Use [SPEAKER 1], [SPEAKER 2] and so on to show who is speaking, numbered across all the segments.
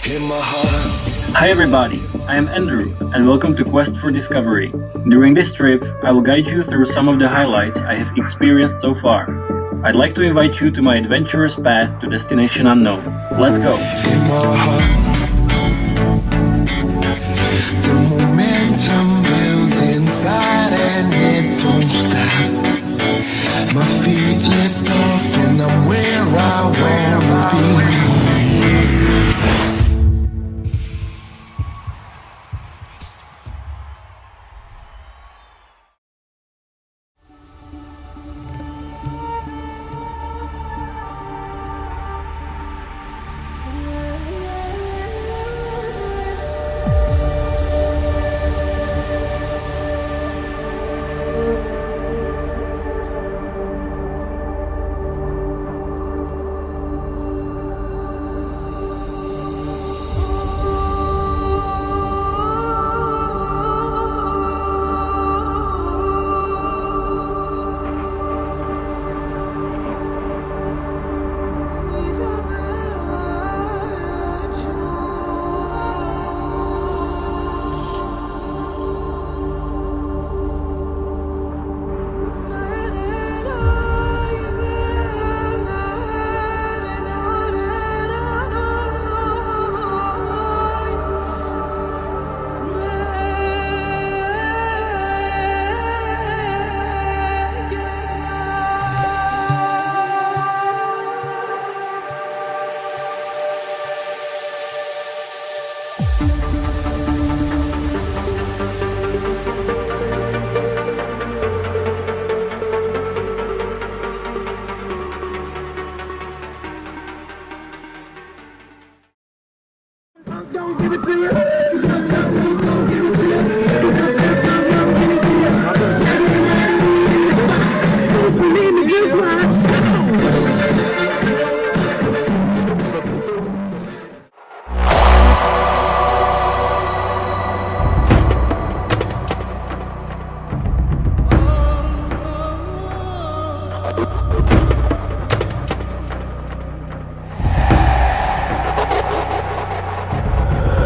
[SPEAKER 1] in my heart.
[SPEAKER 2] Hi everybody, I am Andrew and welcome to Quest for Discovery. During this trip, I will guide you through some of the highlights I have experienced so far. I'd like to invite you to my adventurous path to destination unknown. Let's go!
[SPEAKER 1] In my heart, the momentum builds inside and it don't stop. My feet lift off and I'm where I wanna be.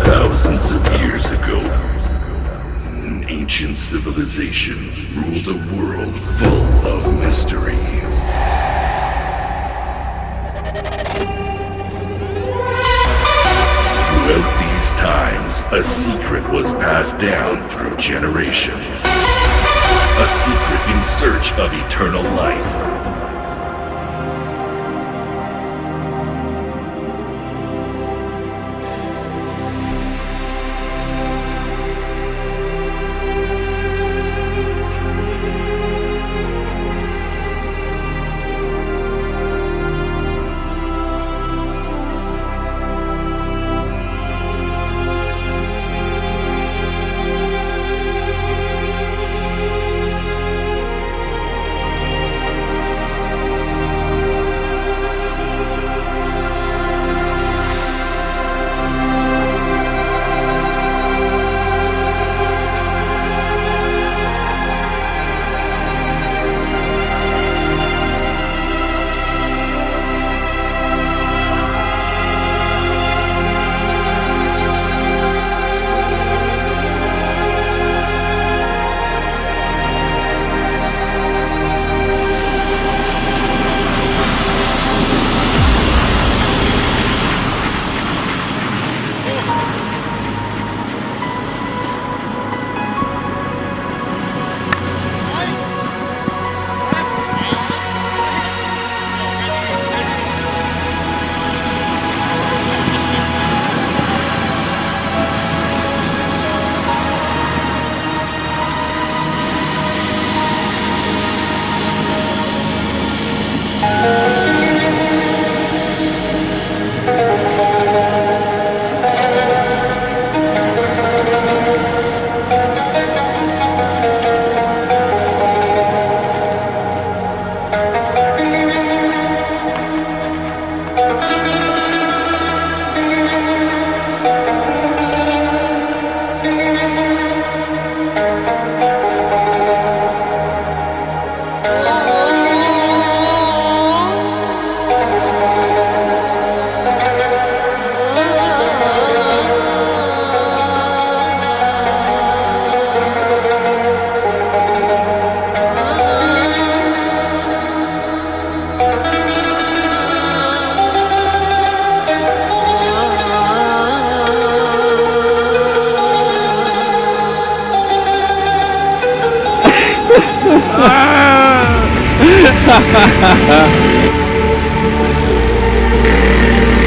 [SPEAKER 3] Thousands of years ago, an ancient civilization ruled a world full of mystery. Throughout these times, a secret was passed down through generations. A secret in search of eternal life.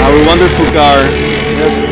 [SPEAKER 4] Our wonderful car.
[SPEAKER 5] Yes,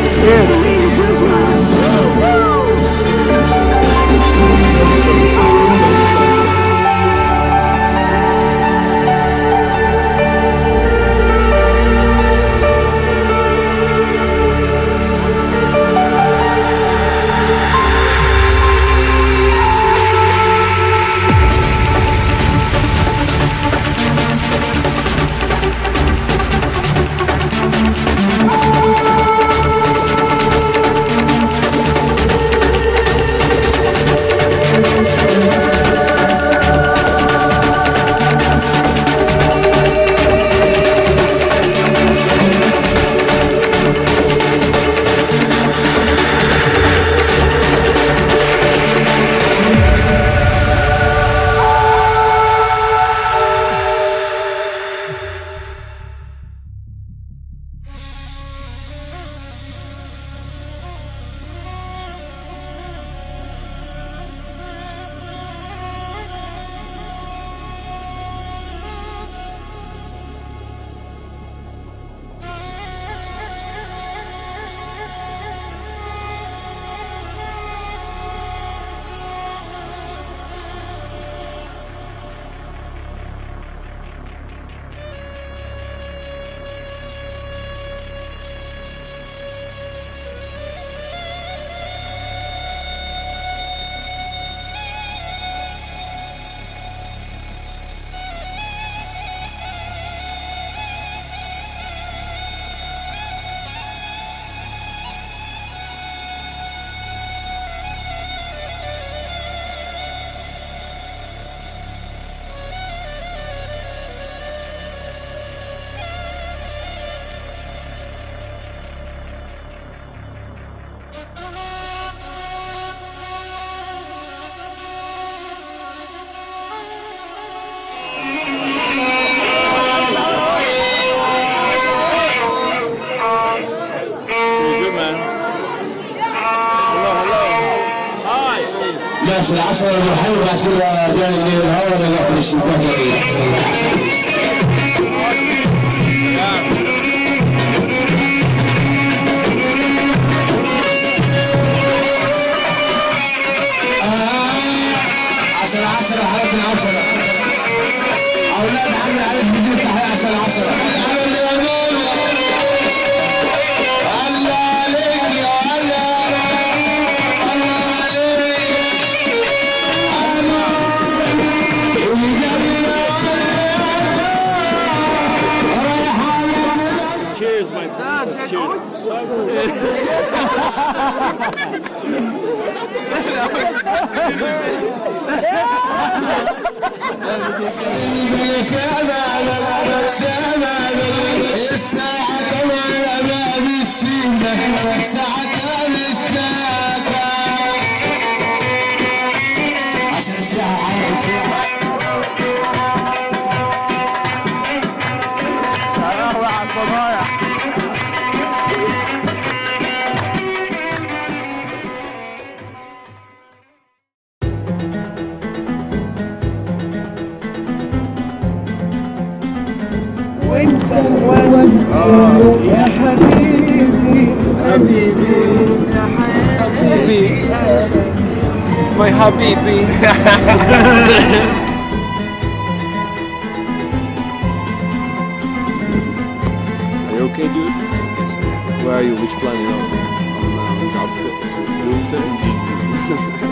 [SPEAKER 6] ماشي العشرة المرحلة وبعد كده جاي الليل الهوا انا قاعد في الشباك عشرة عشرة حالة عشرة أولاد عمي عليك بزيد تحية عشان عشرة
[SPEAKER 4] Cheers, my friend.
[SPEAKER 5] وانت يا حبيبي حبيبي يا حبيبي
[SPEAKER 4] My habibi. Are you okay, dude?
[SPEAKER 5] Yes,
[SPEAKER 4] Where are you? Which planet are you?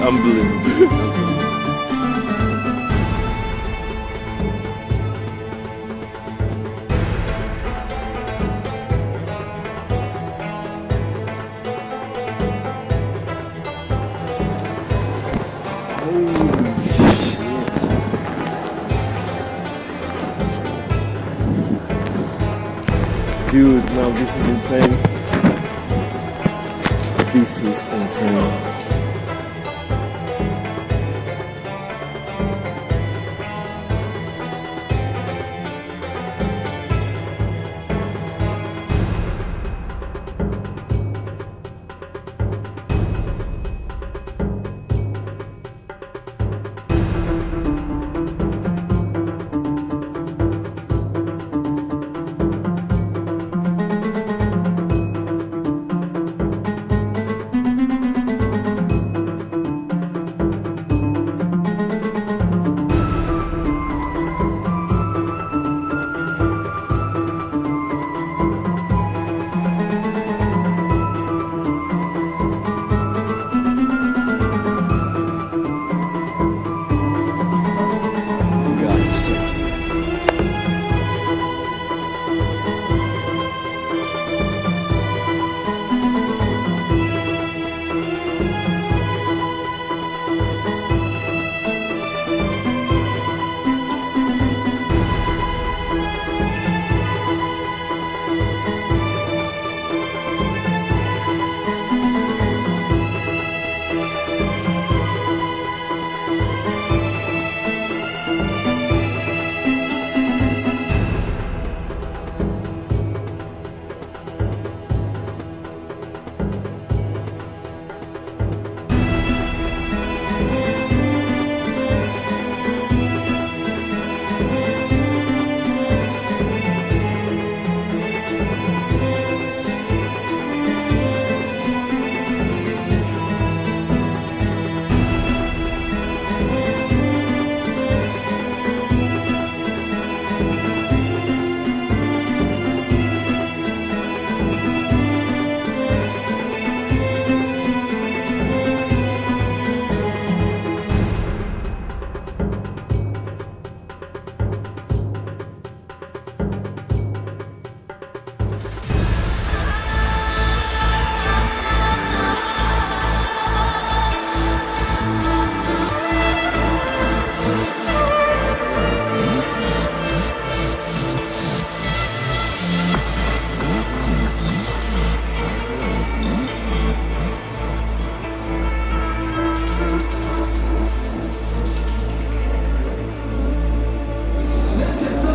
[SPEAKER 4] Unbelievable. Dude, now this is insane. This is insane.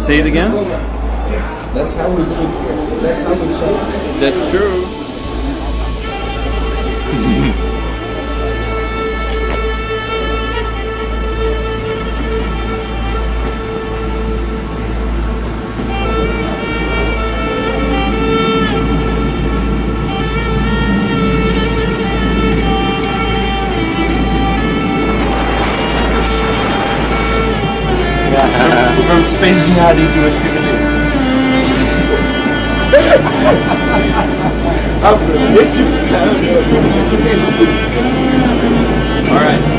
[SPEAKER 2] Say it again.
[SPEAKER 5] That's how we do it here. That's how we check.
[SPEAKER 2] That's true.
[SPEAKER 5] From space Nadi to a civilian. I'm gonna hit you. It's okay.
[SPEAKER 2] All right.